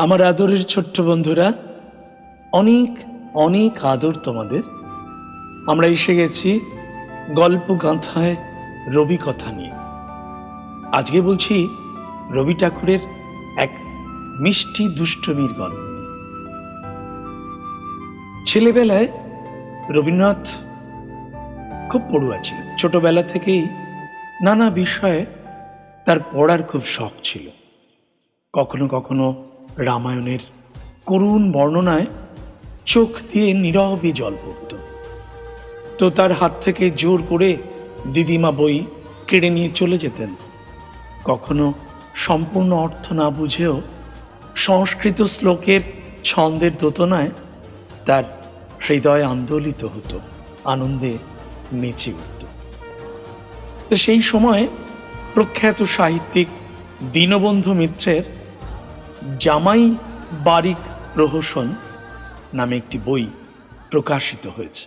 আমার আদরের ছোট্ট বন্ধুরা, অনেক অনেক আদর তোমাদের। আমরা এসে গেছি গল্প গাঁথায় রবি কথা নিয়ে। আজকে বলছি রবি ঠাকুরের এক মিষ্টি দুষ্টমির গল্প নিয়ে। ছেলেবেলায় রবীন্দ্রনাথ খুব পড়ুয়া ছিলেন। ছোটবেলা থেকেই নানা বিষয়ে তার পড়ার খুব শখ ছিল। কখনো কখনো রামায়ণের করুণ বর্ণনায় চোখ দিয়ে নীরবে জল পড়ত। তো তার হাত থেকে জোর করে দিদিমা বই কেড়ে নিয়ে চলে যেতেন। কখনো সম্পূর্ণ অর্থ না বুঝেও সংস্কৃত শ্লোকের ছন্দের দোতনায় তার হৃদয় আন্দোলিত হতো, আনন্দে নেচে উঠত। তো সেই সময় প্রখ্যাত সাহিত্যিক দীনবন্ধু মিত্রের জামাই বারিক প্রহসন নামে একটি বই প্রকাশিত হয়েছে।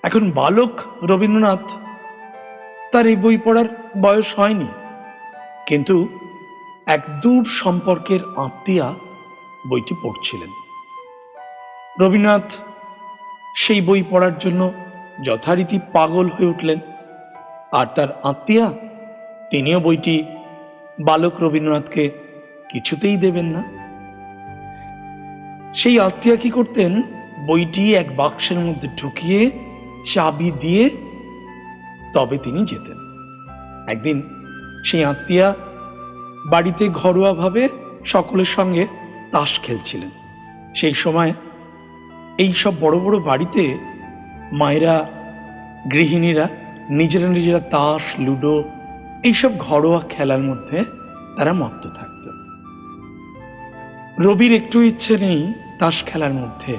এখন বালক রবীন্দ্রনাথ, তার এই বই পড়ার বয়স হয়নি, কিন্তু এক দূর সম্পর্কের আত্মীয়া বইটি পড়ছিলেন। রবীন্দ্রনাথ সেই বই পড়ার জন্য যথারীতি পাগল হয়ে উঠলেন, আর তার আত্মীয়া তিনিও বইটি বালক রবীন্দ্রনাথকে কিছুতেই দেবেন না। সেই আত্মীয়া কি করতেন, বইটি এক বাক্সের মধ্যে ঢুকিয়ে চাবি দিয়ে তবে তিনি যেতেন। একদিন সেই আত্মীয়া বাড়িতে ঘরোয়াভাবে সকলের সঙ্গে তাস খেলছিলেন। সেই সময় এই সব বড় বড় বাড়িতে মায়েরা, গৃহিণীরা নিজেরা তাস, লুডো এইসব ঘরোয়া খেলার মধ্যে তারা মত্ত থাকত। রবির একটু ইচ্ছে নেই তাস খেলার মধ্যে,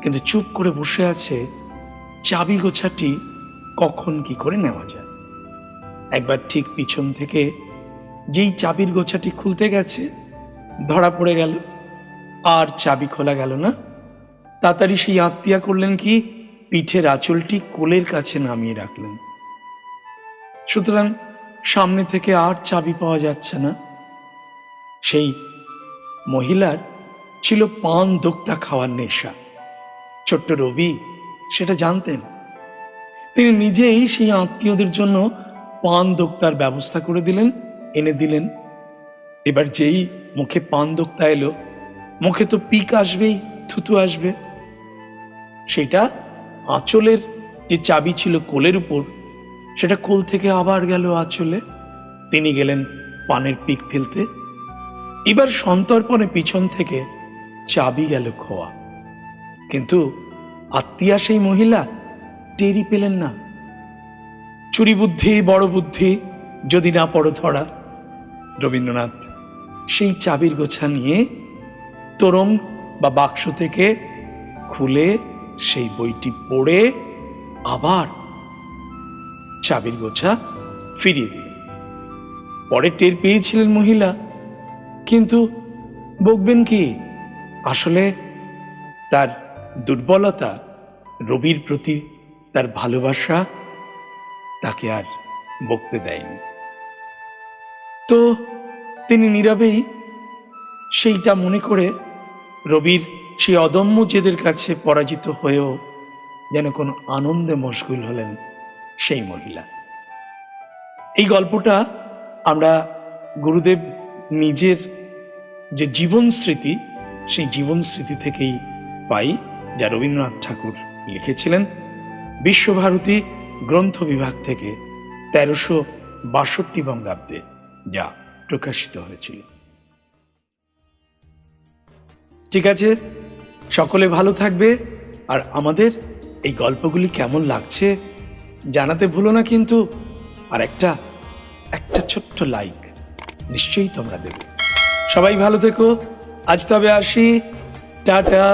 কিন্তু চুপ করে বসে আছে চাবি গোছাটি কখন কি করে নেওয়া যায়। একবার ঠিক পিছন থেকে যেই চাবির গোছাটি খুলতে গেছে, ধরা পড়ে গেল, আর চাবি খোলা গেল না। তাড়াতাড়ি সেই আত্মীয়া করলেন কি, পিঠের আঁচলটি কোলের কাছে নামিয়ে রাখলেন। সুতরাং সামনে থেকে আর চাবি পাওয়া যাচ্ছে না। সেই মহিলার ছিল পান দোক্তা খাওয়ার নেশা। ছোট্ট রবি সেটা জানতেন। তিনি নিজেই সেই আত্মীয়দের জন্য পান দোক্তার ব্যবস্থা করে দিলেন, এনে দিলেন। এবার যেই মুখে পান দোক্তা এলো, মুখে তো পিক আসবেই, থুতু আসবে। সেটা আঁচলের যে চাবি ছিল কোলের উপর, সেটা কোল থেকে আবার গেল আঁচলে। তিনি গেলেন পানের পিক ফেলতে। এবার সন্তর্পণে পিছন থেকে চাবি গেল খোয়া, কিন্তু আত্মীয়া সেই মহিলা টেরই পেলেন না। চুরি বুদ্ধি, বড় বুদ্ধি, যদি না পড়ো ধরা। রবীন্দ্রনাথ সেই চাবির গোছা নিয়ে তোরং বা বাক্স থেকে খুলে সেই বইটি পড়ে আবার চাবির গোছা ফিরিয়ে দিলেন। পরে টের পেয়েছিলেন মহিলা, কিন্তু বকবেন কি? আসলে তার দুর্বলতা, রবির প্রতি তার ভালোবাসা তাকে আর বকতে দেয়নি। তো তিনি নীরবেই সেইটা মনে করে রবির সেই অদম্য জেদের কাছে পরাজিত হয়েও যেন কোনো আনন্দে মশগুল হলেন সেই মহিলা। এই গল্পটা আমরা গুরুদেব নিজের যে জীবন স্মৃতি, সেই জীবন স্মৃতি থেকেই পাই, যা রবীন্দ্রনাথ ঠাকুর লিখেছিলেন বিশ্বভারতী গ্রন্থ বিভাগ থেকে 1362 বঙ্গাব্দে, যা প্রকাশিত হয়েছিল। ঠিক আছে, সকলে ভালো থাকবে। আর আমাদের এই গল্পগুলি কেমন লাগছে জানাতে ভুলো না কিন্তু। আর একটা ছোট্ট লাইক নিশ্চয়ই তোমরা দেবে। সবাই ভালো থেকো। আজ তবে আসি, টাটা।